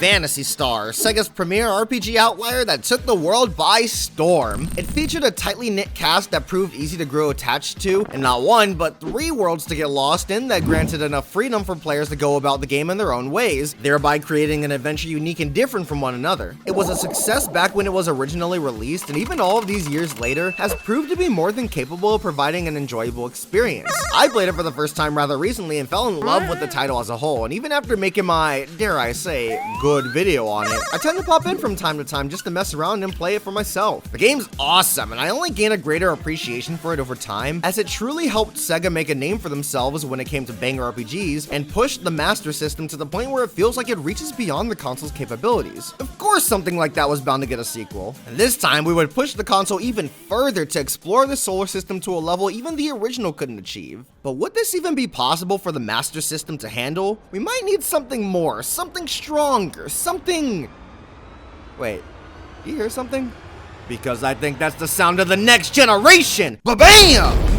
Phantasy Star, Sega's premier RPG outlier that took the world by storm. It featured a tightly knit cast that proved easy to grow attached to, and not one, but 3 worlds to get lost in that granted enough freedom for players to go about the game in their own ways, thereby creating an adventure unique and different from one another. It was a success back when it was originally released, and even all of these years later, has proved to be more than capable of providing an enjoyable experience. I played it for the first time rather recently and fell in love with the title as a whole, and even after making my, dare I say, good video on it, I tend to pop in from time to time just to mess around and play it for myself. The game's awesome, and I only gain a greater appreciation for it over time, as it truly helped Sega make a name for themselves when it came to banger RPGs, and pushed the Master System to the point where it feels like it reaches beyond the console's capabilities. Of course something like that was bound to get a sequel, and this time we would push the console even further to explore the Solar System to a level even the original couldn't achieve. But would this even be possible for the Master System to handle? We might need something more, something stronger, something... Wait, do you hear something? Because I think that's the sound of the next generation! Ba-bam!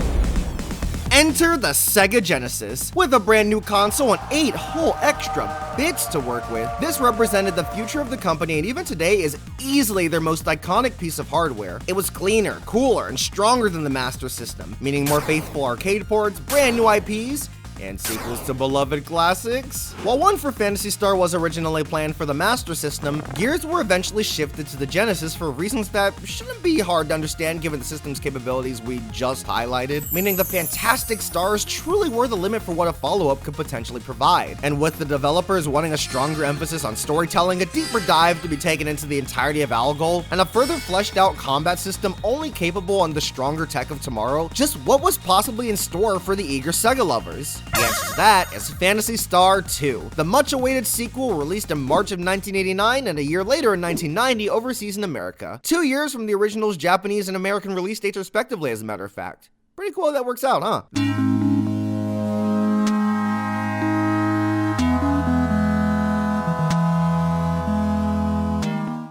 Enter the Sega Genesis. With a brand new console and 8 whole extra bits to work with, this represented the future of the company, and even today is easily their most iconic piece of hardware. It was cleaner, cooler, and stronger than the Master System, meaning more faithful arcade ports, brand new IPs, and sequels to beloved classics. While one for Phantasy Star was originally planned for the Master System, gears were eventually shifted to the Genesis for reasons that shouldn't be hard to understand given the system's capabilities we just highlighted, meaning the Fantastic Stars truly were the limit for what a follow-up could potentially provide. And with the developers wanting a stronger emphasis on storytelling, a deeper dive to be taken into the entirety of Algol, and a further fleshed out combat system only capable on the stronger tech of tomorrow, just what was possibly in store for the eager Sega lovers? The answer to that is Phantasy Star 2, the much-awaited sequel released in March of 1989 and a year later in 1990 overseas in America. 2 years from the original's Japanese and American release dates respectively, as a matter of fact. Pretty cool that works out, huh?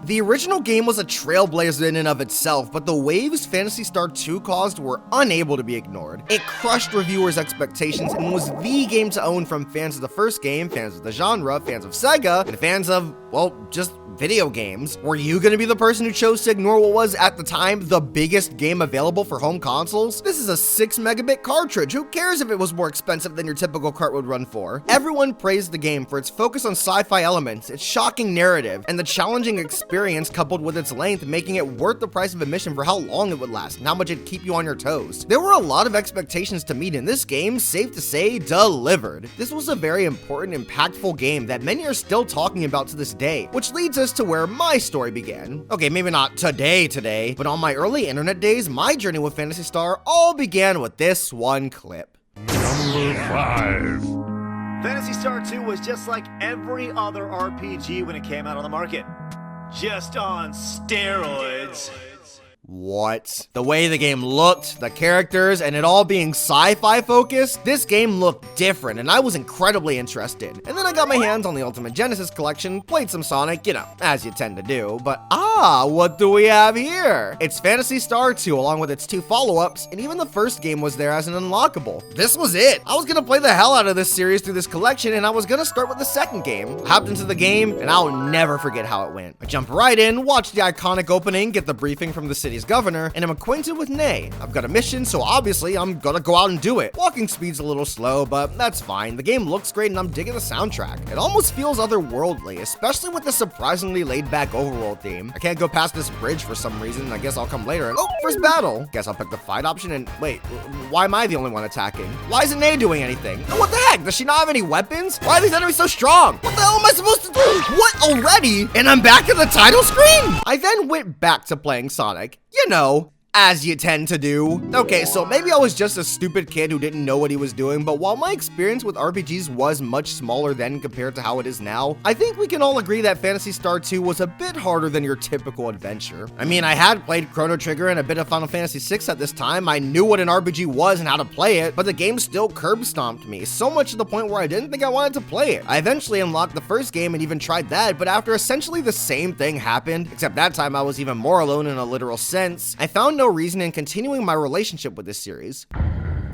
The original game was a trailblazer in and of itself, but the waves Phantasy Star 2 caused were unable to be ignored. It crushed reviewers' expectations and was the game to own from fans of the first game, fans of the genre, fans of Sega, and fans of, well, just video games. Were you gonna be the person who chose to ignore what was, at the time, the biggest game available for home consoles? This is a 6 megabit cartridge. Who cares if it was more expensive than your typical cart would run for? Everyone praised the game for its focus on sci-fi elements, its shocking narrative, and the challenging experience coupled with its length, making it worth the price of admission for how long it would last and how much it'd keep you on your toes. There were a lot of expectations to meet, and this game, safe to say, delivered. This was a very important, impactful game that many are still talking about to this day, which leads us to where my story began. Okay, maybe not today, but on my early internet days, my journey with Phantasy Star all began with this one clip. Number 5. Phantasy Star 2 was just like every other RPG when it came out on the market. Just on steroids. What? The way the game looked, the characters, and it all being sci-fi focused, this game looked different, and I was incredibly interested. And then I got my hands on the Ultimate Genesis collection, played some Sonic, you know, as you tend to do, but what do we have here? It's Phantasy Star 2 along with its 2 follow-ups, and even the first game was there as an unlockable. This was it. I was gonna play the hell out of this series through this collection, and I was gonna start with the second game. I hopped into the game, and I'll never forget how it went. I jumped right in, watched the iconic opening, get the briefing from the city's governor, and I'm acquainted with Nio. I've got a mission, so obviously I'm gonna go out and do it. Walking speed's a little slow, but that's fine. The game looks great, and I'm digging the soundtrack. It almost feels otherworldly, especially with the surprisingly laid-back overworld theme. I can't go past this bridge for some reason. I guess I'll come later. And, oh, first battle. Guess I'll pick the fight option, and wait, why am I the only one attacking? Why isn't Nio doing anything? And what the heck? Does she not have any weapons? Why are these enemies so strong? What the hell am I supposed to do? What, already? And I'm back at the title screen? I then went back to playing Sonic. You know, as you tend to do. Okay, so maybe I was just a stupid kid who didn't know what he was doing, but while my experience with RPGs was much smaller then compared to how it is now, I think we can all agree that Phantasy Star 2 was a bit harder than your typical adventure. I mean, I had played Chrono Trigger and a bit of Final Fantasy VI at this time. I knew what an RPG was and how to play it, but the game still curb stomped me, so much to the point where I didn't think I wanted to play it. I eventually unlocked the first game and even tried that, but after essentially the same thing happened, except that time I was even more alone in a literal sense, I found no reason in continuing my relationship with this series.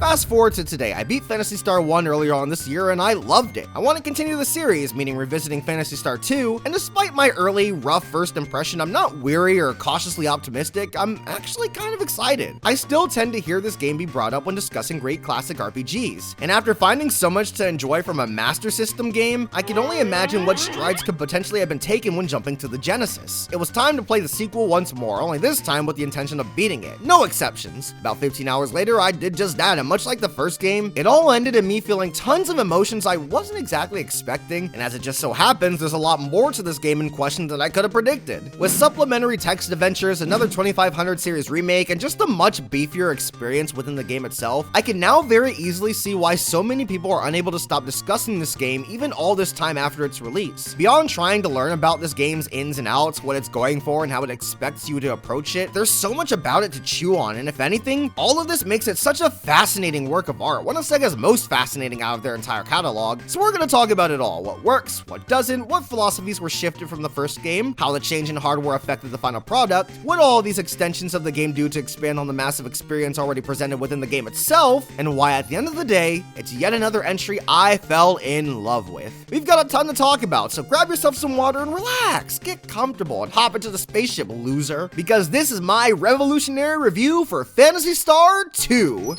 Fast forward to today, I beat Phantasy Star 1 earlier on this year and I loved it. I want to continue the series, meaning revisiting Phantasy Star 2, and despite my early, rough first impression, I'm not weary or cautiously optimistic, I'm actually kind of excited. I still tend to hear this game be brought up when discussing great classic RPGs, and after finding so much to enjoy from a Master System game, I can only imagine what strides could potentially have been taken when jumping to the Genesis. It was time to play the sequel once more, only this time with the intention of beating it. No exceptions. About 15 hours later, I did just that, and much like the first game, it all ended in me feeling tons of emotions I wasn't exactly expecting, and as it just so happens, there's a lot more to this game in question than I could have predicted. With supplementary text adventures, another 2500 series remake, and just a much beefier experience within the game itself, I can now very easily see why so many people are unable to stop discussing this game even all this time after its release. Beyond trying to learn about this game's ins and outs, what it's going for, and how it expects you to approach it, there's so much about it to chew on, and if anything, all of this makes it such a fascinating work of art, one of Sega's most fascinating out of their entire catalog. So we're going to talk about it all: what works, what doesn't, what philosophies were shifted from the first game, how the change in hardware affected the final product, what all these extensions of the game do to expand on the massive experience already presented within the game itself, and why at the end of the day, it's yet another entry I fell in love with. We've got a ton to talk about, so grab yourself some water and relax, get comfortable, and hop into the spaceship, loser, because this is my revolutionary review for Phantasy Star 2.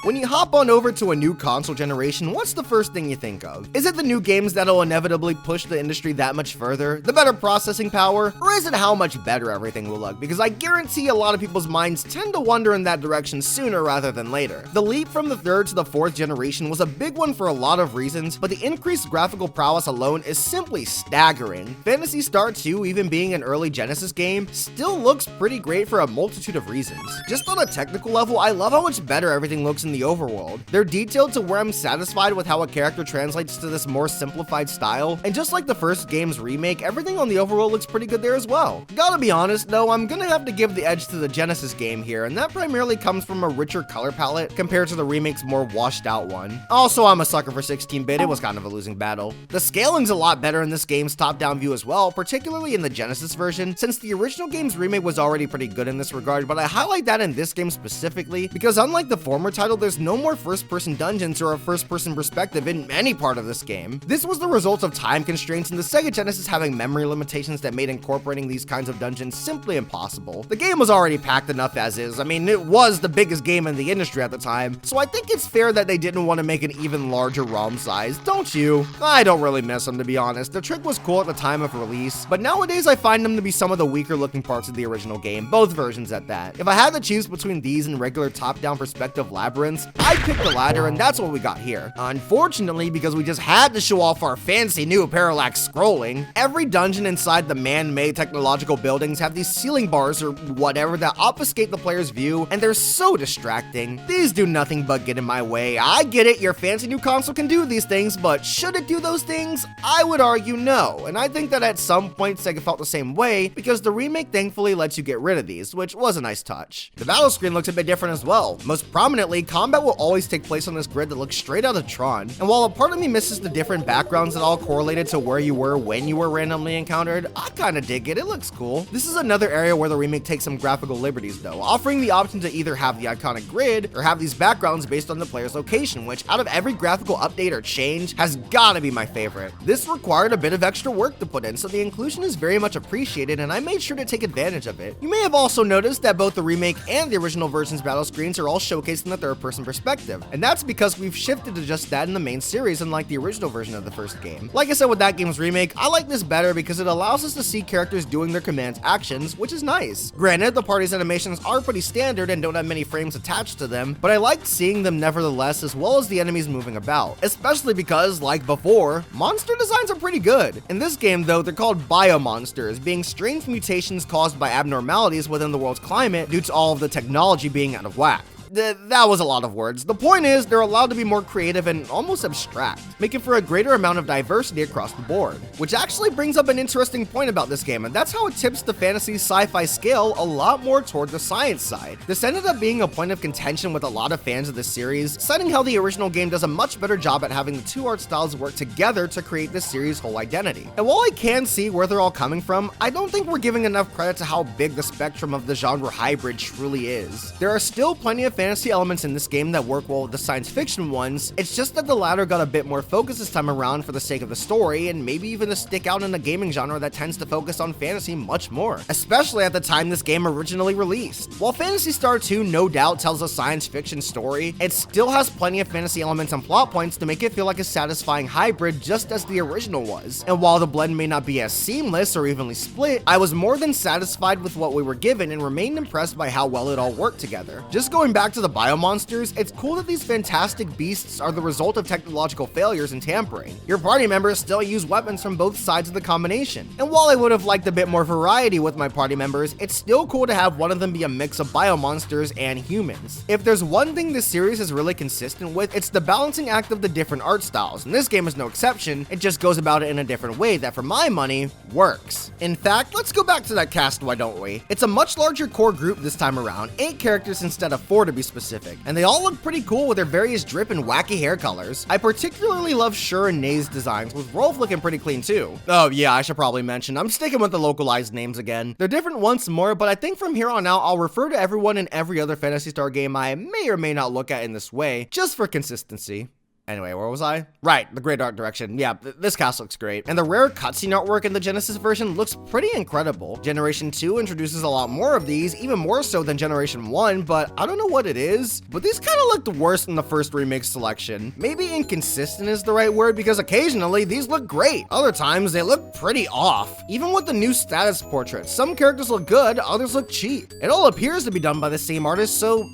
When you hop on over to a new console generation, what's the first thing you think of? Is it the new games that'll inevitably push the industry that much further? The better processing power? Or is it how much better everything will look? Because I guarantee a lot of people's minds tend to wander in that direction sooner rather than later. The leap from the third to the fourth generation was a big one for a lot of reasons, but the increased graphical prowess alone is simply staggering. Phantasy Star 2, even being an early Genesis game, still looks pretty great for a multitude of reasons. Just on a technical level, I love how much better everything looks in the overworld. They're detailed to where I'm satisfied with how a character translates to this more simplified style, and just like the first game's remake, everything on the overworld looks pretty good there as well. Gotta be honest though, I'm gonna have to give the edge to the Genesis game here, and that primarily comes from a richer color palette compared to the remake's more washed out one. Also, I'm a sucker for 16-bit, it was kind of a losing battle. The scaling's a lot better in this game's top-down view as well, particularly in the Genesis version, since the original game's remake was already pretty good in this regard, but I highlight that in this game specifically because unlike the former title, there's no more first-person dungeons or a first-person perspective in any part of this game. This was the result of time constraints and the Sega Genesis having memory limitations that made incorporating these kinds of dungeons simply impossible. The game was already packed enough as is. I mean, it was the biggest game in the industry at the time, so I think it's fair that they didn't want to make an even larger ROM size, don't you? I don't really miss them, to be honest. The trick was cool at the time of release, but nowadays I find them to be some of the weaker looking parts of the original game, both versions at that. If I had to choose between these and regular top-down perspective labyrinths, I'd pick the latter, and that's what we got here. Unfortunately, because we just had to show off our fancy new parallax scrolling, every dungeon inside the man-made technological buildings have these ceiling bars or whatever that obfuscate the player's view, and they're so distracting. These do nothing but get in my way. I get it, your fancy new console can do these things, but should it do those things? I would argue no, and I think that at some point Sega felt the same way, because the remake thankfully lets you get rid of these, which was a nice touch. The battle screen looks a bit different as well. Most prominently, combat will always take place on this grid that looks straight out of Tron, and while a part of me misses the different backgrounds that all correlated to where you were when you were randomly encountered, I kinda dig it, it looks cool. This is another area where the remake takes some graphical liberties though, offering the option to either have the iconic grid, or have these backgrounds based on the player's location, which out of every graphical update or change, has gotta be my favorite. This required a bit of extra work to put in, so the inclusion is very much appreciated, and I made sure to take advantage of it. You may have also noticed that both the remake and the original version's battle screens are all showcased in the third-person perspective, and that's because we've shifted to just that in the main series, unlike the original version of the first game. Like I said with that game's remake, I like this better because it allows us to see characters doing their commands actions, which is nice. Granted, the party's animations are pretty standard and don't have many frames attached to them, but I liked seeing them nevertheless, as well as the enemies moving about, especially because, like before, monster designs are pretty good. In this game though, they're called biomonsters, being strange mutations caused by abnormalities within the world's climate due to all of the technology being out of whack. That was a lot of words. The point is, they're allowed to be more creative and almost abstract, making for a greater amount of diversity across the board. Which actually brings up an interesting point about this game, and that's how it tips the fantasy sci-fi scale a lot more toward the science side. This ended up being a point of contention with a lot of fans of this series, citing how the original game does a much better job at having the two art styles work together to create this series' whole identity. And while I can see where they're all coming from, I don't think we're giving enough credit to how big the spectrum of the genre hybrid truly is. There are still plenty of fantasy elements in this game that work well with the science fiction ones, it's just that the latter got a bit more focus this time around for the sake of the story, and maybe even to stick out in a gaming genre that tends to focus on fantasy much more, especially at the time this game originally released. While Phantasy Star 2 no doubt tells a science fiction story, it still has plenty of fantasy elements and plot points to make it feel like a satisfying hybrid just as the original was. And while the blend may not be as seamless or evenly split, I was more than satisfied with what we were given and remained impressed by how well it all worked together. Just going back to the biomonsters, it's cool that these fantastic beasts are the result of technological failures and tampering. Your party members still use weapons from both sides of the combination. And while I would have liked a bit more variety with my party members, it's still cool to have one of them be a mix of biomonsters and humans. If there's one thing this series is really consistent with, it's the balancing act of the different art styles, and this game is no exception. It just goes about it in a different way that, for my money, works. In fact, let's go back to that cast, why don't we? It's a much larger core group this time around, 8 characters instead of 4 to be specific, and they all look pretty cool with their various drip and wacky hair colors. I particularly love Shur and Nay's designs, with Rolf looking pretty clean too. Oh yeah, I should probably mention, I'm sticking with the localized names again. They're different once more, but I think from here on out, I'll refer to everyone in every other Phantasy Star game I may or may not look at in this way, just for consistency. Anyway, where was I? Right, the great art direction. Yeah, this cast looks great. And the rare cutscene artwork in the Genesis version looks pretty incredible. Generation 2 introduces a lot more of these, even more so than Generation 1, but I don't know what it is. But these kind of looked worse than the first remake selection. Maybe inconsistent is the right word, because occasionally these look great. Other times they look pretty off. Even with the new status portraits, some characters look good, others look cheap. It all appears to be done by the same artist, so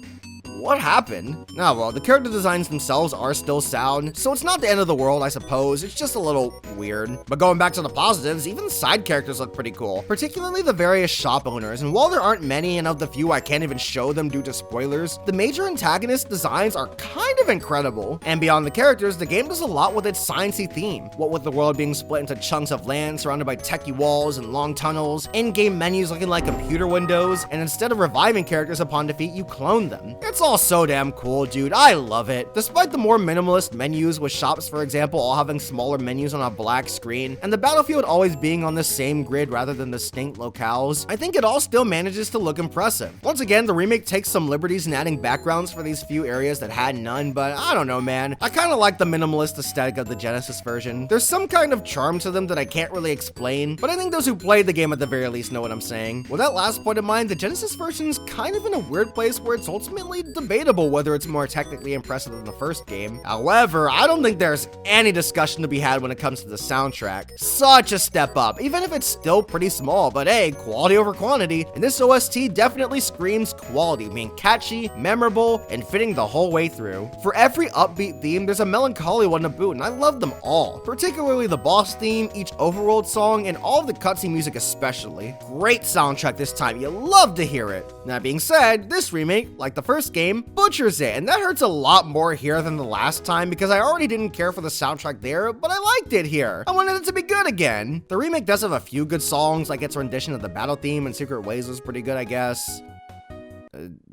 what happened? Ah, well, the character designs themselves are still sound, so it's not the end of the world, I suppose. It's just a little weird. But going back to the positives, even the side characters look pretty cool, particularly the various shop owners. And while there aren't many, and of the few I can't even show them due to spoilers, the major antagonist designs are kind of incredible. And beyond the characters, the game does a lot with its sciencey theme. What with the world being split into chunks of land surrounded by techie walls and long tunnels, in-game menus looking like computer windows, and instead of reviving characters upon defeat, you clone them. It's all so damn cool, dude. I love it. Despite the more minimalist menus, with shops, for example, all having smaller menus on a black screen, and the battlefield always being on the same grid rather than distinct locales, I think it all still manages to look impressive. Once again, the remake takes some liberties in adding backgrounds for these few areas that had none, but I don't know, man. I kind of like the minimalist aesthetic of the Genesis version. There's some kind of charm to them that I can't really explain, but I think those who played the game at the very least know what I'm saying. With that last point in mind, the Genesis version's kind of in a weird place where it's ultimately debatable whether it's more technically impressive than the first game. However, I don't think there's any discussion to be had when it comes to the soundtrack. Such a step up, even if it's still pretty small, but hey, quality over quantity, and this OST definitely screams quality, being catchy, memorable, and fitting the whole way through. For every upbeat theme, there's a melancholy one to boot, and I love them all, particularly the boss theme, each overworld song, and all of the cutscene music especially. Great soundtrack this time, you love to hear it. That being said, this remake, like the first game, butchers it, and that hurts a lot more here than the last time because I already didn't care for the soundtrack there, but I liked it here. I wanted it to be good again. The remake does have a few good songs, like its rendition of the battle theme and Secret Ways was pretty good, I guess.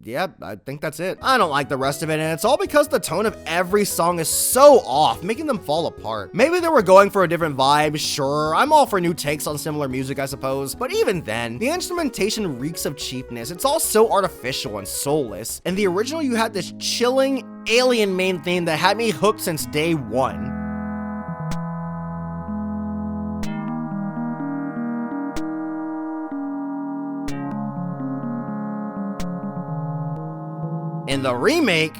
Yeah, I think that's it. I don't like the rest of it, and it's all because the tone of every song is so off, making them fall apart. Maybe they were going for a different vibe, sure. I'm all for new takes on similar music, I suppose. But even then, the instrumentation reeks of cheapness. It's all so artificial and soulless. In the original, you had this chilling, alien main theme that had me hooked since day one. In the remake,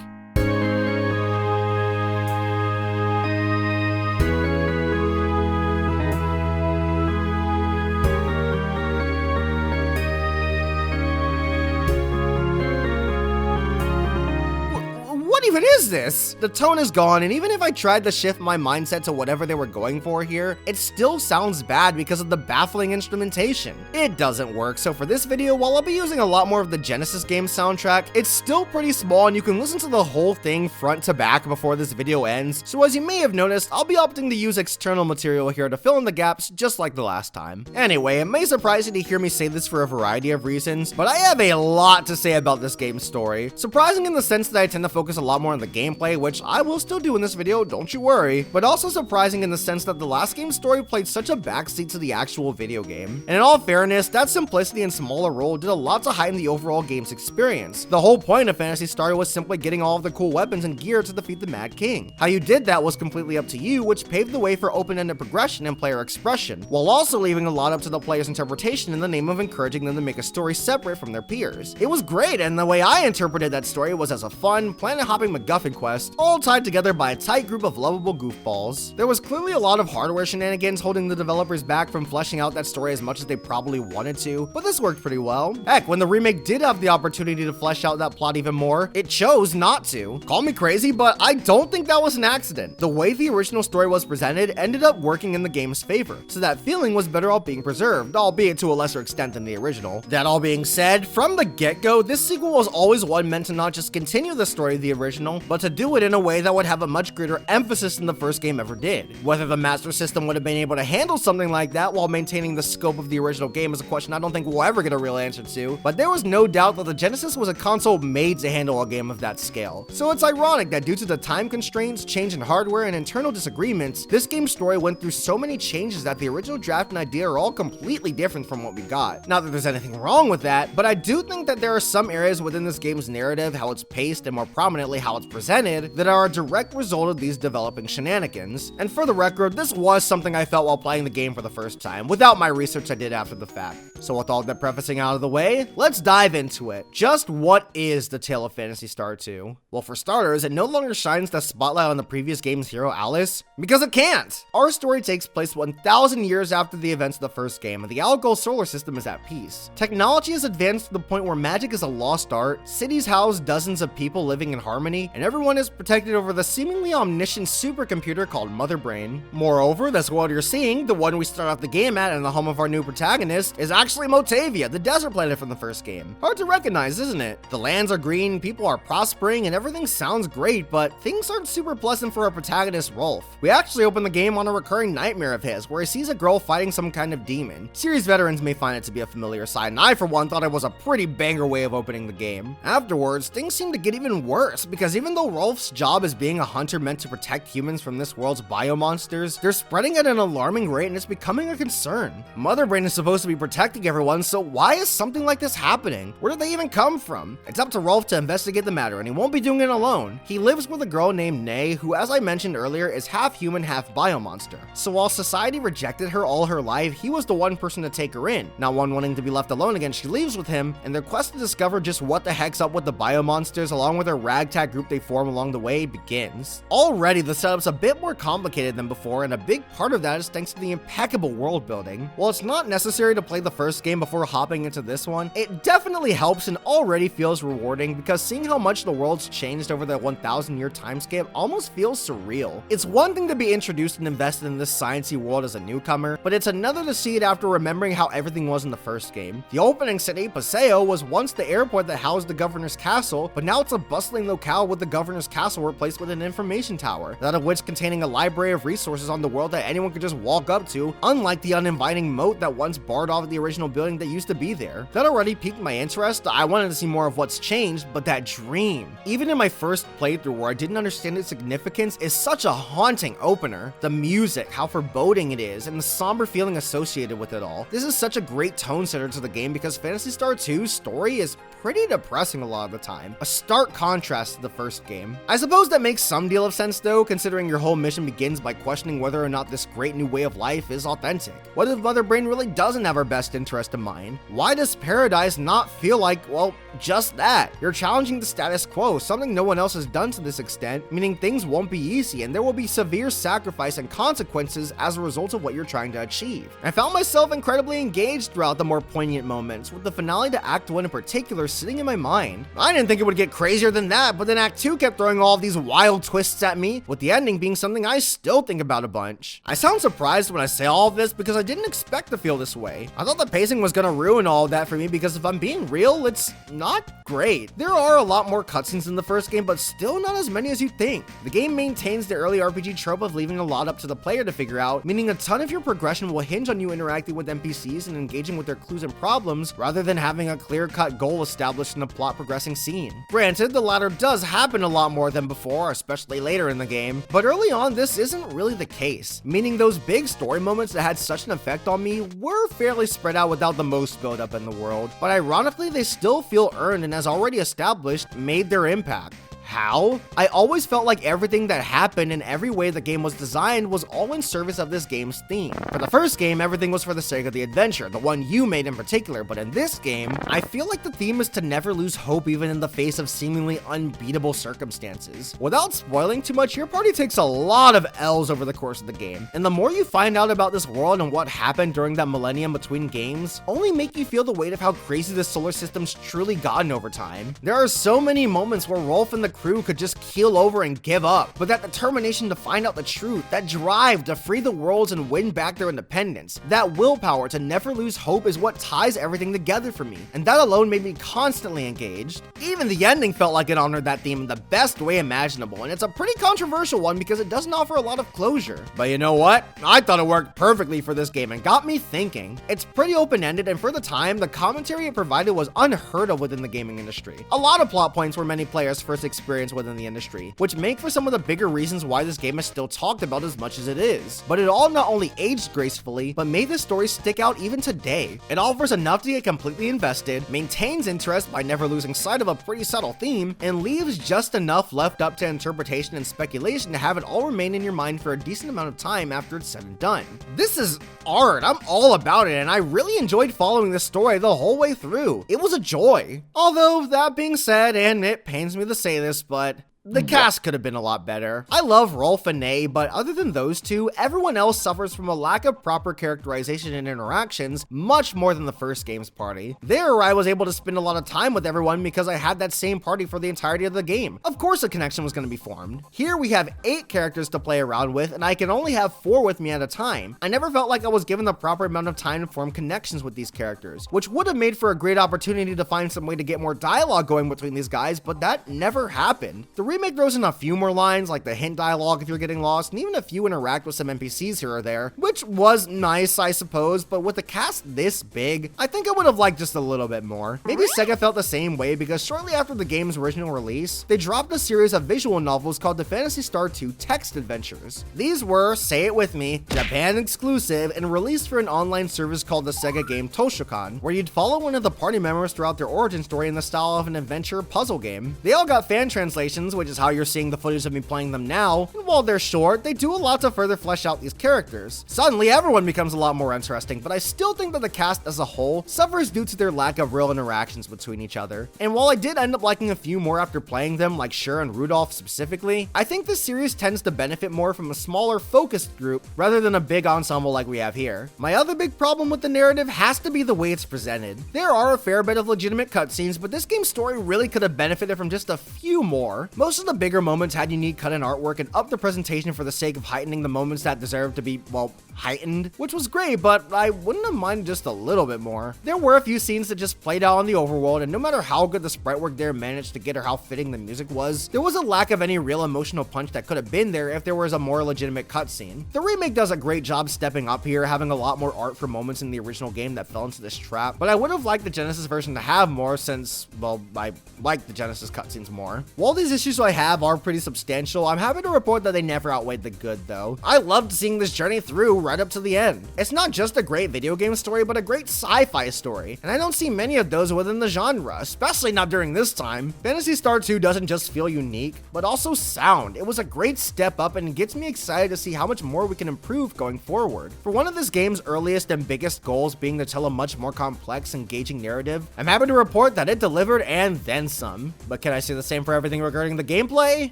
what even is this? The tone is gone, and even if I tried to shift my mindset to whatever they were going for here, it still sounds bad because of the baffling instrumentation. It doesn't work, so for this video, while I'll be using a lot more of the Genesis game soundtrack, it's still pretty small and you can listen to the whole thing front to back before this video ends, so as you may have noticed, I'll be opting to use external material here to fill in the gaps just like the last time. Anyway, it may surprise you to hear me say this for a variety of reasons, but I have a lot to say about this game's story. Surprising in the sense that I tend to focus a lot more more on the gameplay, which I will still do in this video, don't you worry, but also surprising in the sense that the last game's story played such a backseat to the actual video game. And in all fairness, that simplicity and smaller role did a lot to heighten the overall game's experience. The whole point of Phantasy Star was simply getting all of the cool weapons and gear to defeat the Mad King. How you did that was completely up to you, which paved the way for open-ended progression and player expression, while also leaving a lot up to the player's interpretation in the name of encouraging them to make a story separate from their peers. It was great, and the way I interpreted that story was as a fun, planet-hopping MacGuffin quest, all tied together by a tight group of lovable goofballs. There was clearly a lot of hardware shenanigans holding the developers back from fleshing out that story as much as they probably wanted to, but this worked pretty well. Heck, when the remake did have the opportunity to flesh out that plot even more, it chose not to. Call me crazy, but I don't think that was an accident. The way the original story was presented ended up working in the game's favor, so that feeling was better off being preserved, albeit to a lesser extent than the original. That all being said, from the get-go, this sequel was always one meant to not just continue the story of the original, but to do it in a way that would have a much greater emphasis than the first game ever did. Whether the Master System would have been able to handle something like that while maintaining the scope of the original game is a question I don't think we'll ever get a real answer to, but there was no doubt that the Genesis was a console made to handle a game of that scale. So it's ironic that due to the time constraints, change in hardware, and internal disagreements, this game's story went through so many changes that the original draft and idea are all completely different from what we got. Not that there's anything wrong with that, but I do think that there are some areas within this game's narrative, how it's paced, and more prominently how it's presented, that are a direct result of these developing shenanigans. And for the record, this was something I felt while playing the game for the first time, without my research I did after the fact. So with all that prefacing out of the way, let's dive into it. Just what is the tale of Phantasy Star 2? Well, for starters, it no longer shines the spotlight on the previous game's hero Alice, because it can't! Our story takes place 1,000 years after the events of the first game, and the Algol solar system is at peace. Technology has advanced to the point where magic is a lost art, cities house dozens of people living in harmony, and everyone is protected over the seemingly omniscient supercomputer called Mother Brain. Moreover, this world you're seeing, the one we start off the game at and the home of our new protagonist, is actually Motavia, the desert planet from the first game. Hard to recognize, isn't it? The lands are green, people are prospering, and everything sounds great, but things aren't super pleasant for our protagonist, Rolf. We actually open the game on a recurring nightmare of his, where he sees a girl fighting some kind of demon. Series veterans may find it to be a familiar sight, and I, for one, thought it was a pretty banger way of opening the game. Afterwards, things seem to get even worse, because even though Rolf's job is being a hunter meant to protect humans from this world's biomonsters, they're spreading at an alarming rate and it's becoming a concern. Mother Brain is supposed to be protecting everyone, so why is something like this happening? Where did they even come from? It's up to Rolf to investigate the matter, and he won't be doing it alone. He lives with a girl named Nay, who, as I mentioned earlier, is half human, half biomonster. So while society rejected her all her life, he was the one person to take her in. Not one wanting to be left alone again, she leaves with him, and their quest to discover just what the heck's up with the biomonsters, along with their ragtag group they form along the way, begins. Already, the setup's a bit more complicated than before, and a big part of that is thanks to the impeccable world building. While it's not necessary to play the first game before hopping into this one, it definitely helps and already feels rewarding, because seeing how much the world's changed over the 1,000-year timescape almost feels surreal. It's one thing to be introduced and invested in this sciencey world as a newcomer, but it's another to see it after remembering how everything was in the first game. The opening city, Paseo, was once the airport that housed the governor's castle, but now it's a bustling locale with the governor's castle replaced with an information tower, that of which containing a library of resources on the world that anyone could just walk up to, unlike the uninviting moat that once barred off the original building that used to be there. That already piqued my interest. I wanted to see more of what's changed, but that dream, even in my first playthrough where I didn't understand its significance, is such a haunting opener. The music, how foreboding it is, and the somber feeling associated with it all. This is such a great tone setter to the game because Phantasy Star 2's story is pretty depressing a lot of the time, a stark contrast to the first game. I suppose that makes some deal of sense though, considering your whole mission begins by questioning whether or not this great new way of life is authentic. What if Mother Brain really doesn't have our best interest in mind? Why does paradise not feel like, well, just that? You're challenging the status quo, something no one else has done to this extent, meaning things won't be easy and there will be severe sacrifice and consequences as a result of what you're trying to achieve. I found myself incredibly engaged throughout the more poignant moments, with the finale to Act 1 in particular sitting in my mind. I didn't think it would get crazier than that, but then Act 2 kept throwing all of these wild twists at me, with the ending being something I still think about a bunch. I sound surprised when I say all of this because I didn't expect to feel this way. I thought the pacing was gonna ruin all of that for me because if I'm being real, it's not great. There are a lot more cutscenes in the first game, but still not as many as you'd think. The game maintains the early RPG trope of leaving a lot up to the player to figure out, meaning a ton of your progression will hinge on you interacting with NPCs and engaging with their clues and problems, rather than having a clear-cut goal established in a plot progressing scene. Granted, the latter does happen a lot more than before, especially later in the game, but early on this isn't really the case, meaning those big story moments that had such an effect on me were fairly spread out without the most build-up in the world, but ironically they still feel earned and, as already established, made their impact. How? I always felt like everything that happened and every way the game was designed was all in service of this game's theme. For the first game, everything was for the sake of the adventure, the one you made in particular, but in this game, I feel like the theme is to never lose hope even in the face of seemingly unbeatable circumstances. Without spoiling too much, your party takes a lot of L's over the course of the game, and the more you find out about this world and what happened during that millennium between games, only make you feel the weight of how crazy the solar system's truly gotten over time. There are so many moments where Rolf and the crew could just keel over and give up, but that determination to find out the truth, that drive to free the worlds and win back their independence, that willpower to never lose hope is what ties everything together for me, and that alone made me constantly engaged. Even the ending felt like it honored that theme in the best way imaginable, and it's a pretty controversial one because it doesn't offer a lot of closure. But you know what? I thought it worked perfectly for this game and got me thinking. It's pretty open-ended, and for the time, the commentary it provided was unheard of within the gaming industry. A lot of plot points were many players' first experience within the industry, which make for some of the bigger reasons why this game is still talked about as much as it is. But it all not only aged gracefully, but made this story stick out even today. It offers enough to get completely invested, maintains interest by never losing sight of a pretty subtle theme, and leaves just enough left up to interpretation and speculation to have it all remain in your mind for a decent amount of time after it's said and done. This is art. I'm all about it, and I really enjoyed following this story the whole way through. It was a joy. Although, that being said, and it pains me to say this, but the cast could have been a lot better. I love Rolf and Ney, but other than those two, everyone else suffers from a lack of proper characterization and interactions much more than the first game's party. There, I was able to spend a lot of time with everyone because I had that same party for the entirety of the game. Of course a connection was going to be formed. Here we have 8 characters to play around with, and I can only have 4 with me at a time. I never felt like I was given the proper amount of time to form connections with these characters, which would have made for a great opportunity to find some way to get more dialogue going between these guys, but that never happened. The remake throws in a few more lines, like the hint dialogue if you're getting lost, and even a few interact with some NPCs here or there, which was nice, I suppose, but with a cast this big, I think I would have liked just a little bit more. Maybe Sega felt the same way because shortly after the game's original release, they dropped a series of visual novels called the Phantasy Star 2 Text Adventures. These were, say it with me, Japan exclusive and released for an online service called the Sega game Toshokan, where you'd follow one of the party members throughout their origin story in the style of an adventure puzzle game. They all got fan translations, which is how you're seeing the footage of me playing them now, and while they're short, they do a lot to further flesh out these characters. Suddenly, everyone becomes a lot more interesting, but I still think that the cast as a whole suffers due to their lack of real interactions between each other. And while I did end up liking a few more after playing them, like Shure and Rudolph specifically, I think this series tends to benefit more from a smaller, focused group rather than a big ensemble like we have here. My other big problem with the narrative has to be the way it's presented. There are a fair bit of legitimate cutscenes, but this game's story really could have benefited from just a few more. Most of the bigger moments had unique cut-in artwork and upped the presentation for the sake of heightening the moments that deserve to be, well, heightened, which was great, but I wouldn't have minded just a little bit more. There were a few scenes that just played out on the overworld, and no matter how good the sprite work there managed to get or how fitting the music was, there was a lack of any real emotional punch that could have been there if there was a more legitimate cutscene. The remake does a great job stepping up here, having a lot more art for moments in the original game that fell into this trap, but I would have liked the Genesis version to have more since, well, I like the Genesis cutscenes more. While these issues I have are pretty substantial, I'm happy to report that they never outweighed the good though. I loved seeing this journey through right up to the end. It's not just a great video game story, but a great sci-fi story, and I don't see many of those within the genre, especially not during this time. Phantasy Star 2 doesn't just feel unique, but also sound. It was a great step up and gets me excited to see how much more we can improve going forward. For one of this game's earliest and biggest goals being to tell a much more complex, engaging narrative, I'm happy to report that it delivered and then some. But can I say the same for everything regarding the gameplay?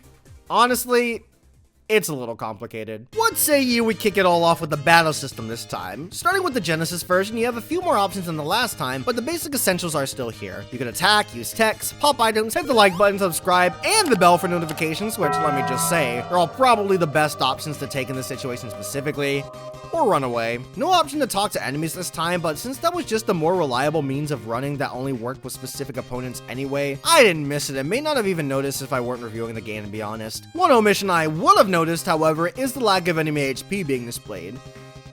Honestly, it's a little complicated. What say you we kick it all off with the battle system this time? Starting with the Genesis version, you have a few more options than the last time, but the basic essentials are still here. You can attack, use text, pop items, hit the like button, subscribe, and the bell for notifications, which let me just say, are all probably the best options to take in this situation specifically. or run away. No option to talk to enemies this time, but since that was just the more reliable means of running that only worked with specific opponents anyway, I didn't miss it and may not have even noticed if I weren't reviewing the game, to be honest. One omission I would have noticed, however, is the lack of enemy HP being displayed.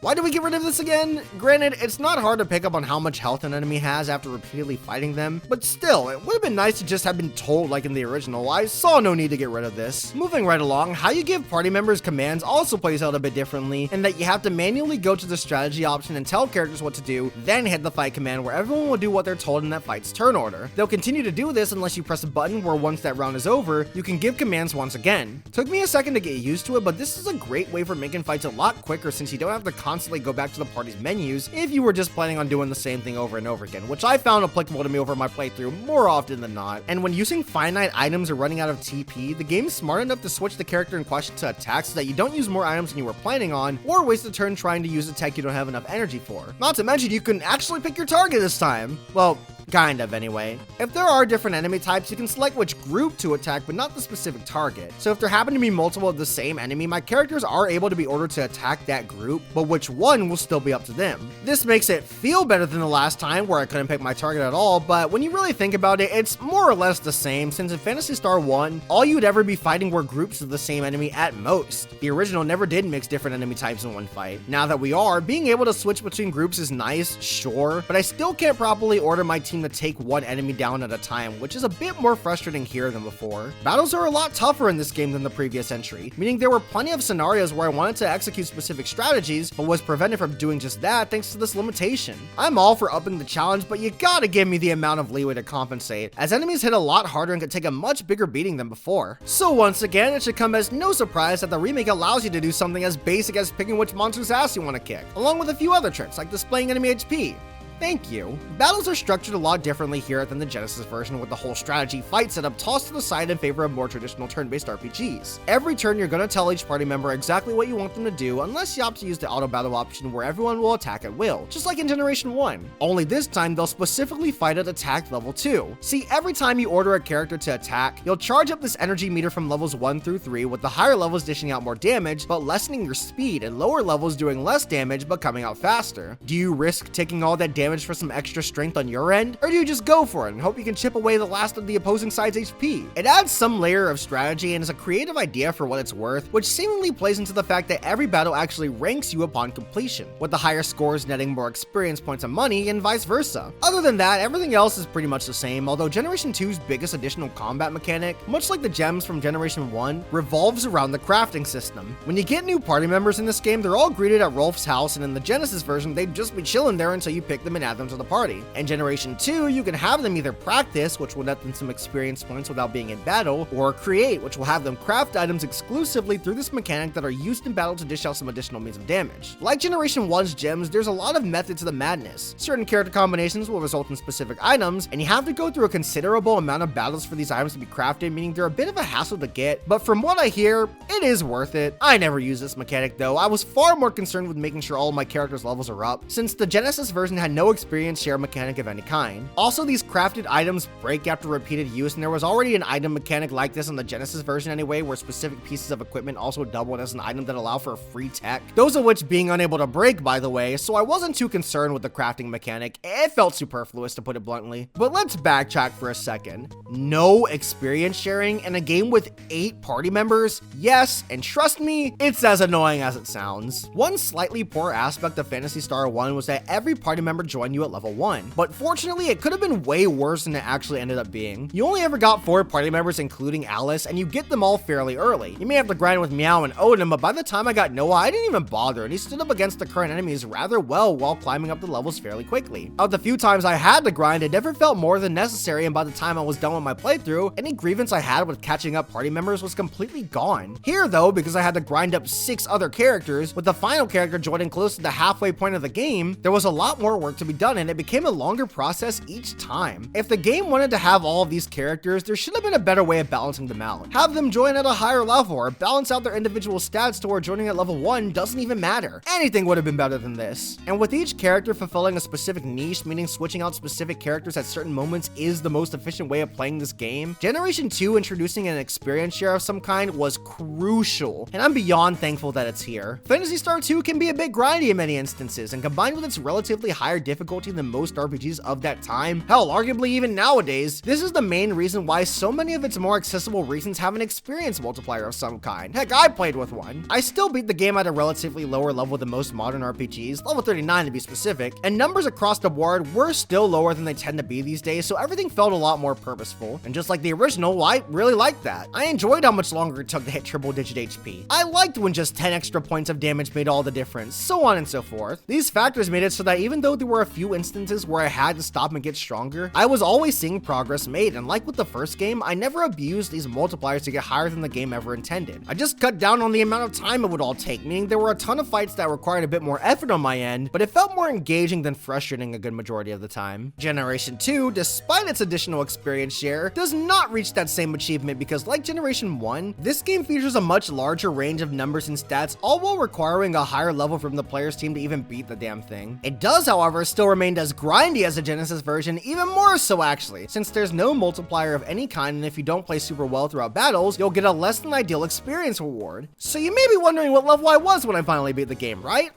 Why do we get rid of this again? Granted, it's not hard to pick up on how much health an enemy has after repeatedly fighting them, but still, it would have been nice to just have been told like in the original. I saw no need to get rid of this. Moving right along, how you give party members commands also plays out a bit differently, in that you have to manually go to the strategy option and tell characters what to do, then hit the fight command where everyone will do what they're told in that fight's turn order. They'll continue to do this unless you press a button where once that round is over, you can give commands once again. Took me a second to get used to it, but this is a great way for making fights a lot quicker since you don't have to constantly go back to the party's menus if you were just planning on doing the same thing over and over again, which I found applicable to me over my playthrough more often than not. And when using finite items or running out of TP, the game's smart enough to switch the character in question to attack so that you don't use more items than you were planning on, or waste a turn trying to use a tech you don't have enough energy for. Not to mention you can actually pick your target this time. Well, kind of anyway. If there are different enemy types, you can select which group to attack, but not the specific target. So if there happen to be multiple of the same enemy, my characters are able to be ordered to attack that group, but which one will still be up to them. This makes it feel better than the last time where I couldn't pick my target at all, but when you really think about it, it's more or less the same, since in Phantasy Star 1, all you'd ever be fighting were groups of the same enemy at most. The original never did mix different enemy types in one fight. Now that we are, being able to switch between groups is nice, sure, but I still can't properly order my team to take one enemy down at a time, which is a bit more frustrating here than before. Battles are a lot tougher in this game than the previous entry, meaning there were plenty of scenarios where I wanted to execute specific strategies, but was prevented from doing just that thanks to this limitation. I'm all for upping the challenge, but you gotta give me the amount of leeway to compensate, as enemies hit a lot harder and could take a much bigger beating than before. So once again, it should come as no surprise that the remake allows you to do something as basic as picking which monster's ass you want to kick, along with a few other tricks like displaying enemy HP. Thank you. Battles are structured a lot differently here than the Genesis version, with the whole strategy fight setup tossed to the side in favor of more traditional turn-based RPGs. Every turn you're gonna tell each party member exactly what you want them to do, unless you opt to use the auto battle option where everyone will attack at will, just like in Generation 1. Only this time they'll specifically fight at attack level 2. See, every time you order a character to attack, you'll charge up this energy meter from levels 1 through 3, with the higher levels dishing out more damage, but lessening your speed, and lower levels doing less damage but coming out faster. Do you risk taking all that damage for some extra strength on your end, or do you just go for it and hope you can chip away the last of the opposing side's HP? It adds some layer of strategy and is a creative idea for what it's worth, which seemingly plays into the fact that every battle actually ranks you upon completion, with the higher scores netting more experience points and money, and vice versa. Other than that, everything else is pretty much the same, although Generation 2's biggest additional combat mechanic, much like the gems from Generation 1, revolves around the crafting system. When you get new party members in this game, they're all greeted at Rolf's house, and in the Genesis version, they'd just be chilling there until you pick them and add them to the party. In Generation 2, you can have them either practice, which will net them some experience points without being in battle, or create, which will have them craft items exclusively through this mechanic that are used in battle to dish out some additional means of damage. Like Generation 1's gems, there's a lot of method to the madness. Certain character combinations will result in specific items, and you have to go through a considerable amount of battles for these items to be crafted, meaning they're a bit of a hassle to get, but from what I hear, it is worth it. I never use this mechanic though. I was far more concerned with making sure all of my characters' levels are up, since the Genesis version had no experience share mechanic of any kind. Also, these crafted items break after repeated use, and there was already an item mechanic like this in the Genesis version anyway, where specific pieces of equipment also doubled as an item that allow for a free tech, those of which being unable to break, by the way, so I wasn't too concerned with the crafting mechanic. It felt superfluous, to put it bluntly. But let's backtrack for a second. No experience sharing in a game with 8 party members? Yes, and trust me, it's as annoying as it sounds. One slightly poor aspect of Phantasy Star 1 was that every party member joined you at level 1, but fortunately it could have been way worse than it actually ended up being. You only ever got 4 party members including Alice, and you get them all fairly early. You may have to grind with Meow and Odin, but by the time I got Noah, I didn't even bother, and he stood up against the current enemies rather well while climbing up the levels fairly quickly. Of the few times I had to grind, it never felt more than necessary, and by the time I was done with my playthrough, any grievance I had with catching up party members was completely gone. Here though, because I had to grind up 6 other characters, with the final character joining close to the halfway point of the game, there was a lot more work to be done, and it became a longer process each time. If the game wanted to have all of these characters, there should have been a better way of balancing them out. Have them join at a higher level, or balance out their individual stats to where joining at level 1 doesn't even matter. Anything would have been better than this. And with each character fulfilling a specific niche, meaning switching out specific characters at certain moments is the most efficient way of playing playing this game, Generation 2 introducing an experience share of some kind was crucial, and I'm beyond thankful that it's here. Phantasy Star 2 can be a bit grindy in many instances, and combined with its relatively higher difficulty than most RPGs of that time, hell, arguably even nowadays, this is the main reason why so many of its more accessible regions have an experience multiplier of some kind. Heck, I played with one. I still beat the game at a relatively lower level than most modern RPGs, level 39 to be specific, and numbers across the board were still lower than they tend to be these days, so everything felt a lot more purposeful. And just like the original, I really liked that. I enjoyed how much longer it took to hit triple digit HP. I liked when just 10 extra points of damage made all the difference, so on and so forth. These factors made it so that even though there were a few instances where I had to stop and get stronger, I was always seeing progress made, and like with the first game, I never abused these multipliers to get higher than the game ever intended. I just cut down on the amount of time it would all take, meaning there were a ton of fights that required a bit more effort on my end, but it felt more engaging than frustrating a good majority of the time. Generation 2, despite its additional experience share, does not reach that same achievement because like Generation 1, this game features a much larger range of numbers and stats, all while requiring a higher level from the player's team to even beat the damn thing. It does, however, still remain as grindy as the Genesis version, even more so actually, since there's no multiplier of any kind, and if you don't play super well throughout battles, you'll get a less than ideal experience reward. So you may be wondering what level I was when I finally beat the game, right?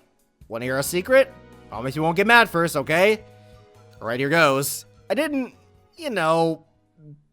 Wanna hear a secret? Promise you won't get mad first, okay? Alright, here goes. I didn't,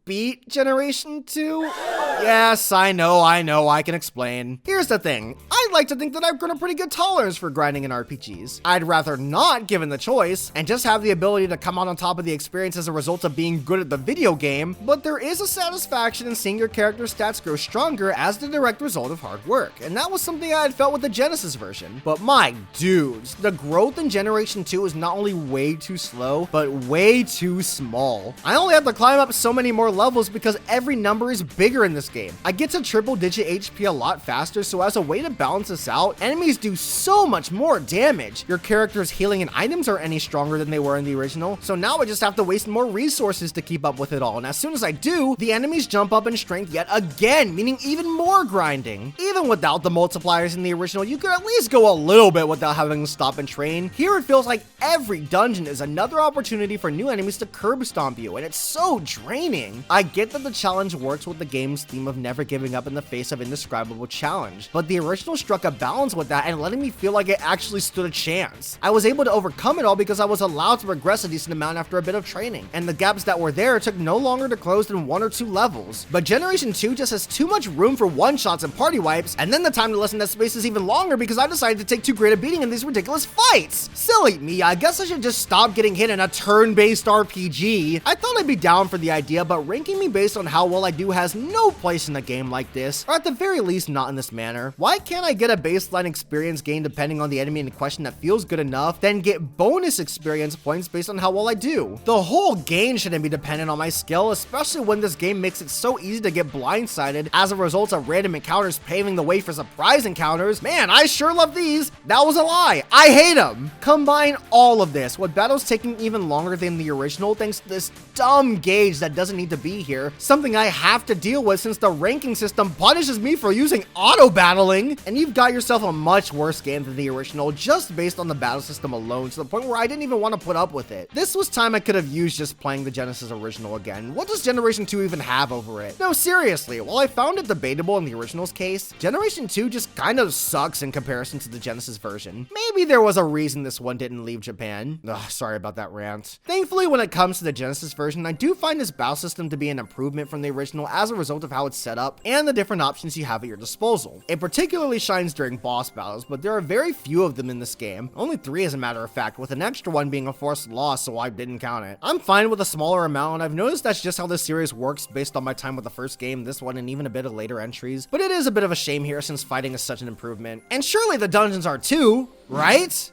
beat Generation 2? Yes, I know, I can explain. Here's the thing, I'd like to think that I've grown a pretty good tolerance for grinding in RPGs. I'd rather not, given the choice, and just have the ability to come out on top of the experience as a result of being good at the video game, but there is a satisfaction in seeing your character's stats grow stronger as the direct result of hard work, and that was something I had felt with the Genesis version. But my dudes, the growth in Generation 2 is not only way too slow, but way too small. I only have to climb up so many more levels because every number is bigger in this game. I get to triple digit HP a lot faster, so as a way to balance this out, enemies do so much more damage. Your character's healing and items aren't any stronger than they were in the original, so now I just have to waste more resources to keep up with it all, and as soon as I do, the enemies jump up in strength yet again, meaning even more grinding. Even without the multipliers in the original, you could at least go a little bit without having to stop and train. Here it feels like every dungeon is another opportunity for new enemies to curb stomp you, and it's so draining. I get that the challenge works with the game's theme of never giving up in the face of indescribable challenge, but the original struck a balance with that and letting me feel like it actually stood a chance. I was able to overcome it all because I was allowed to progress a decent amount after a bit of training, and the gaps that were there took no longer to close than 1 or 2 levels. But Generation 2 just has too much room for one-shots and party wipes, and then the time to lessen that space is even longer because I decided to take too great a beating in these ridiculous fights. Silly me, I guess I should just stop getting hit in a turn-based RPG. I thought I'd be down for the idea, but ranking me based on how well I do has no place in a game like this, or at the very least not in this manner. Why can't I get a baseline experience gain depending on the enemy in question that feels good enough, then get bonus experience points based on how well I do? The whole game shouldn't be dependent on my skill, especially when this game makes it so easy to get blindsided as a result of random encounters paving the way for surprise encounters. Man, I sure love these. That was a lie. I hate them. Combine all of this with battles taking even longer than the original thanks to this dumb gauge that doesn't need to be here, something I have to deal with since the ranking system punishes me for using auto battling, and you've got yourself a much worse game than the original just based on the battle system alone, to the point where I didn't even want to put up with it. This was time I could have used just playing the Genesis original again. What does Generation 2 even have over it? No, seriously, while I found it debatable in the original's case, Generation 2 just kind of sucks in comparison to the Genesis version. Maybe there was a reason this one didn't leave Japan. Ugh, sorry about that rant. Thankfully, when it comes to the Genesis version, I do find this battle system to be an improvement from the original as a result of how it's set up and the different options you have at your disposal. It particularly shines during boss battles, but there are very few of them in this game. Only 3 as a matter of fact, with an extra one being a forced loss, so I didn't count it. I'm fine with a smaller amount, and I've noticed that's just how this series works based on my time with the first game, this one, and even a bit of later entries. But it is a bit of a shame here since fighting is such an improvement. And surely the dungeons are too, right?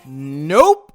Nope.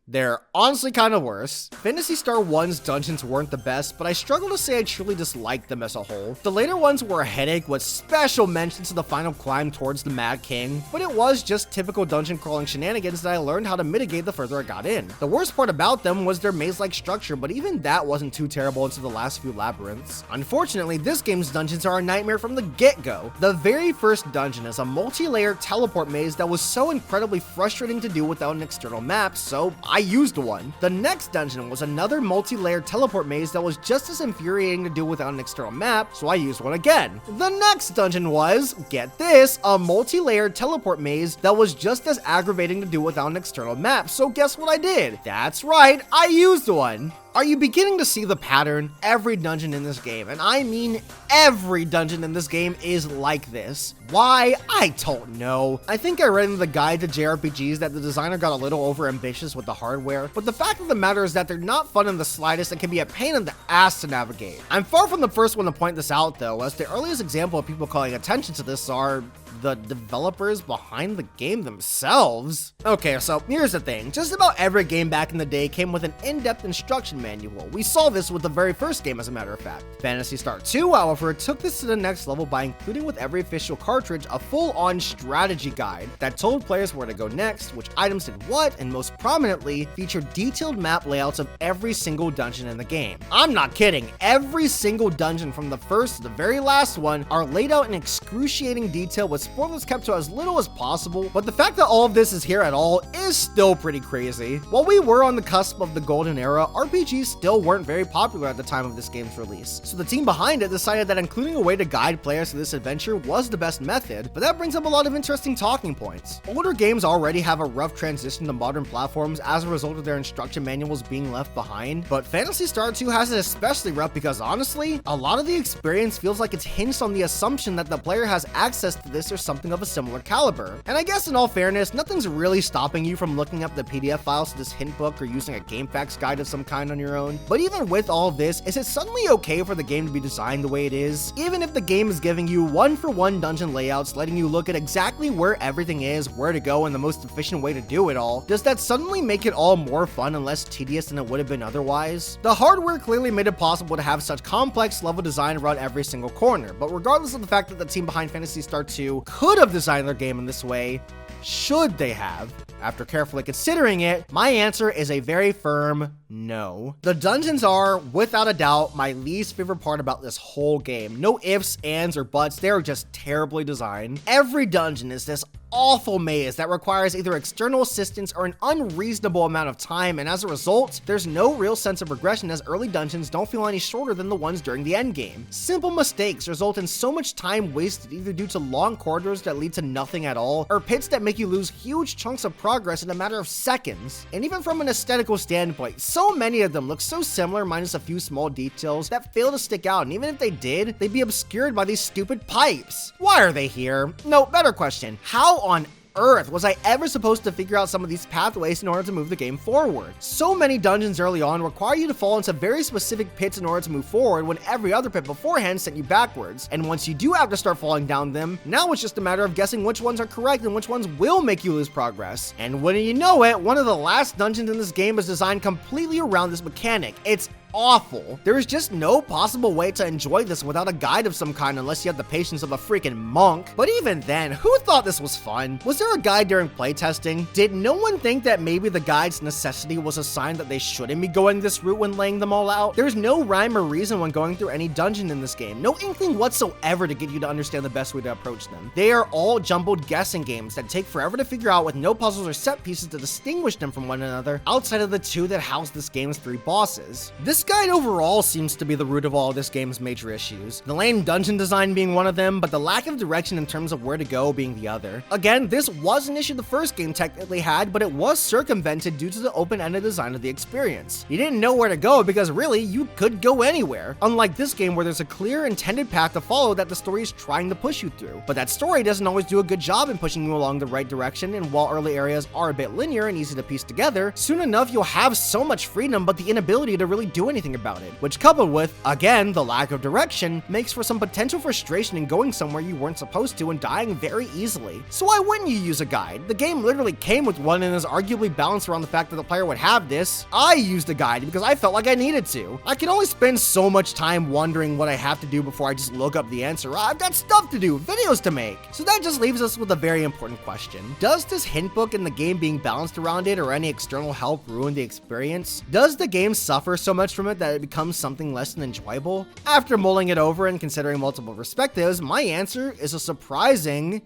They're honestly kind of worse. Phantasy Star 1's dungeons weren't the best, but I struggle to say I truly disliked them as a whole. The later ones were a headache with special mention to the final climb towards the Mad King, but it was just typical dungeon crawling shenanigans that I learned how to mitigate the further I got in. The worst part about them was their maze-like structure, but even that wasn't too terrible until the last few labyrinths. Unfortunately, this game's dungeons are a nightmare from the get-go. The very first dungeon is a multi-layered teleport maze that was so incredibly frustrating to do without an external map, so I used one. The next dungeon was another multi-layered teleport maze that was just as infuriating to do without an external map, so I used one again. The next dungeon was, get this, a multi-layered teleport maze that was just as aggravating to do without an external map, so guess what I did? That's right, I used one. Are you beginning to see the pattern? Every dungeon in this game, and I mean every dungeon in this game, is like this. Why? I don't know. I think I read in the guide to JRPGs that the designer got a little over ambitious with the hardware, but the fact of the matter is that they're not fun in the slightest and can be a pain in the ass to navigate. I'm far from the first one to point this out though, as the earliest example of people calling attention to this are the developers behind the game themselves. Okay, so here's the thing. Just about every game back in the day came with an in-depth instruction manual. We saw this with the very first game, as a matter of fact. Phantasy Star 2, however, took this to the next level by including with every official cartridge a full-on strategy guide that told players where to go next, which items did what, and most prominently, featured detailed map layouts of every single dungeon in the game. I'm not kidding. Every single dungeon from the first to the very last one are laid out in excruciating detail with spoilers kept to as little as possible, but the fact that all of this is here at all is still pretty crazy. While we were on the cusp of the golden era, RPGs still weren't very popular at the time of this game's release, so the team behind it decided that including a way to guide players to this adventure was the best method, but that brings up a lot of interesting talking points. Older games already have a rough transition to modern platforms as a result of their instruction manuals being left behind, but Phantasy Star 2 has it especially rough because honestly, a lot of the experience feels like it's hinged on the assumption that the player has access to this or something of a similar caliber. And I guess in all fairness, nothing's really stopping you from looking up the PDF files to this hint book or using a GameFAQs guide of some kind on your own. But even with all of this, is it suddenly okay for the game to be designed the way it is? Even if the game is giving you one-for-one dungeon layouts, letting you look at exactly where everything is, where to go, and the most efficient way to do it all, does that suddenly make it all more fun and less tedious than it would have been otherwise? The hardware clearly made it possible to have such complex level design around every single corner, but regardless of the fact that the team behind Phantasy Star 2 could have designed their game in this way, should they have? After carefully considering it, my answer is a very firm no. The dungeons are, without a doubt, my least favorite part about this whole game. No ifs, ands, or buts, they are just terribly designed. Every dungeon is this awful maze that requires either external assistance or an unreasonable amount of time, and as a result, there's no real sense of progression as early dungeons don't feel any shorter than the ones during the end game. Simple mistakes result in so much time wasted either due to long corridors that lead to nothing at all, or pits that make you lose huge chunks of progress in a matter of seconds. And even from an aesthetical standpoint, so many of them look so similar minus a few small details that fail to stick out, and even if they did, they'd be obscured by these stupid pipes. Why are they here? No, better question. How on earth was I ever supposed to figure out some of these pathways in order to move the game forward? So many dungeons early on require you to fall into very specific pits in order to move forward when every other pit beforehand sent you backwards. And once you do have to start falling down them, now it's just a matter of guessing which ones are correct and which ones will make you lose progress. And wouldn't you know it, one of the last dungeons in this game is designed completely around this mechanic. It's awful. There is just no possible way to enjoy this without a guide of some kind unless you have the patience of a freaking monk. But even then, who thought this was fun? Was there a guide during playtesting? Did no one think that maybe the guide's necessity was a sign that they shouldn't be going this route when laying them all out? There's no rhyme or reason when going through any dungeon in this game. No inkling whatsoever to get you to understand the best way to approach them. They are all jumbled guessing games that take forever to figure out with no puzzles or set pieces to distinguish them from one another outside of the two that house this game's 3 bosses. This guide overall seems to be the root of all of this game's major issues. The lame dungeon design being one of them, but the lack of direction in terms of where to go being the other. Again, this was an issue the first game technically had, but it was circumvented due to the open-ended design of the experience. You didn't know where to go because really, you could go anywhere. Unlike this game where there's a clear intended path to follow that the story is trying to push you through. But that story doesn't always do a good job in pushing you along the right direction, and while early areas are a bit linear and easy to piece together, soon enough you'll have so much freedom but the inability to really do anything about it, which coupled with, again, the lack of direction, makes for some potential frustration in going somewhere you weren't supposed to and dying very easily. So why wouldn't you use a guide? The game literally came with one and is arguably balanced around the fact that the player would have this. I used a guide because I felt like I needed to. I can only spend so much time wondering what I have to do before I just look up the answer. I've got stuff to do, videos to make. So that just leaves us with a very important question. Does this hint book and the game being balanced around it or any external help ruin the experience? Does the game suffer so much from it that it becomes something less than enjoyable? After mulling it over and considering multiple perspectives, my answer is a surprising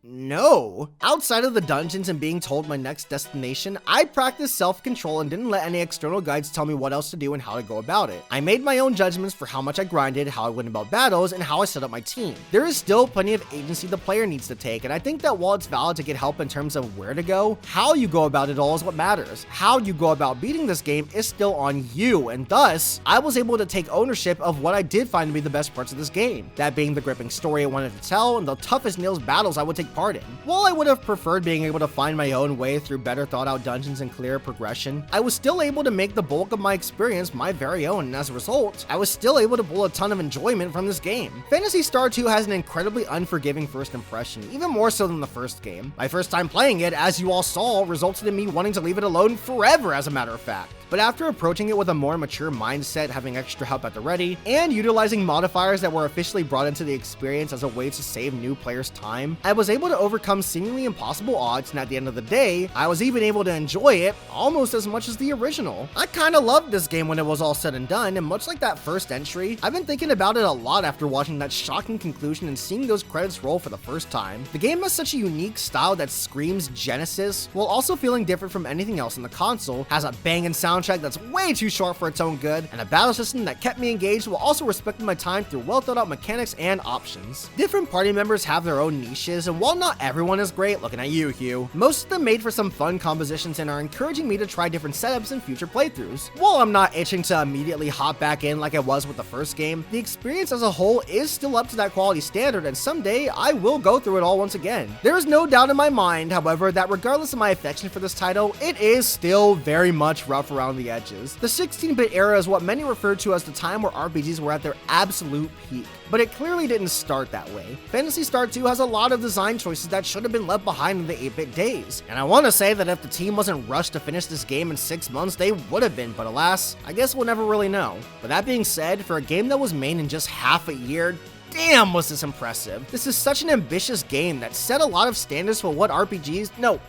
No. Outside of the dungeons and being told my next destination, I practiced self-control and didn't let any external guides tell me what else to do and how to go about it. I made my own judgments for how much I grinded, how I went about battles, and how I set up my team. There is still plenty of agency the player needs to take, and I think that while it's valid to get help in terms of where to go, how you go about it all is what matters. How you go about beating this game is still on you, and thus, I was able to take ownership of what I did find to be the best parts of this game, that being the gripping story I wanted to tell and the toughest nails battles I would take part in. While I would have preferred being able to find my own way through better thought out dungeons and clearer progression, I was still able to make the bulk of my experience my very own, and as a result, I was still able to pull a ton of enjoyment from this game. Phantasy Star 2 has an incredibly unforgiving first impression, even more so than the first game. My first time playing it, as you all saw, resulted in me wanting to leave it alone forever, as a matter of fact. But after approaching it with a more mature mindset, having extra help at the ready, and utilizing modifiers that were officially brought into the experience as a way to save new players time, I was able to overcome seemingly impossible odds, and at the end of the day, I was even able to enjoy it almost as much as the original. I kinda loved this game when it was all said and done, and much like that first entry, I've been thinking about it a lot after watching that shocking conclusion and seeing those credits roll for the first time. The game has such a unique style that screams Genesis, while also feeling different from anything else in the console, has a banging soundtrack that's way too short for its own good, and a battle system that kept me engaged while also respecting my time through well thought out mechanics and options. Different party members have their own niches, and while not everyone is great, looking at you, Hugh, most of them made for some fun compositions and are encouraging me to try different setups in future playthroughs. While I'm not itching to immediately hop back in like I was with the first game, the experience as a whole is still up to that quality standard, and someday I will go through it all once again. There is no doubt in my mind, however, that regardless of my affection for this title, it is still very much rough around the edges. The 16-bit era is what many refer to as the time where RPGs were at their absolute peak, but it clearly didn't start that way. Phantasy Star 2 has a lot of design choices that should have been left behind in the 8-bit days, and I want to say that if the team wasn't rushed to finish this game in 6 months, they would have been, but alas, I guess we'll never really know. But that being said, for a game that was made in just half a year, damn was this impressive. This is such an ambitious game that set a lot of standards for what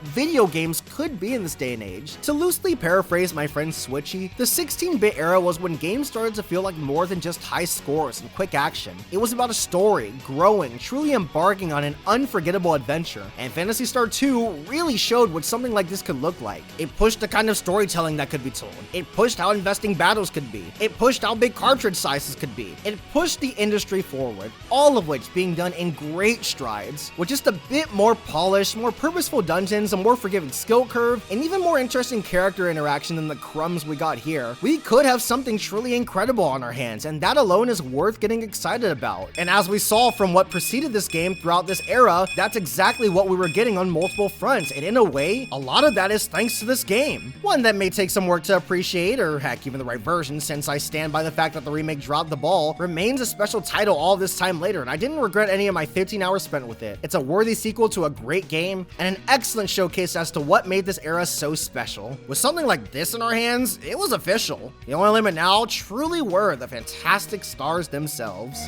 video games could be in this day and age. To loosely paraphrase my friend Switchy, the 16-bit era was when games started to feel like more than just high scores and quick action. It was about a story, growing, truly embarking on an unforgettable adventure, and Phantasy Star 2 really showed what something like this could look like. It pushed the kind of storytelling that could be told. It pushed how investing battles could be. It pushed how big cartridge sizes could be. It pushed the industry forward, all of which being done in great strides, with just a bit more polished, more purposeful dungeons, a more forgiving skill curve, and even more interesting character interaction than the crumbs we got here. We could have something truly incredible on our hands, and that alone is worth getting excited about. And as we saw from what preceded this game throughout this era, that's exactly what we were getting on multiple fronts, and in a way, a lot of that is thanks to this game. One that may take some work to appreciate, or heck, even the right version, since I stand by the fact that the remake dropped the ball, remains a special title all this time later, and I didn't regret any of my 15 hours spent with it. It's a worthy sequel to a great game, and an excellent showcase as to what made this era so special. With something like this in our hands, it was official. The only limit now truly were the fantastic stars themselves.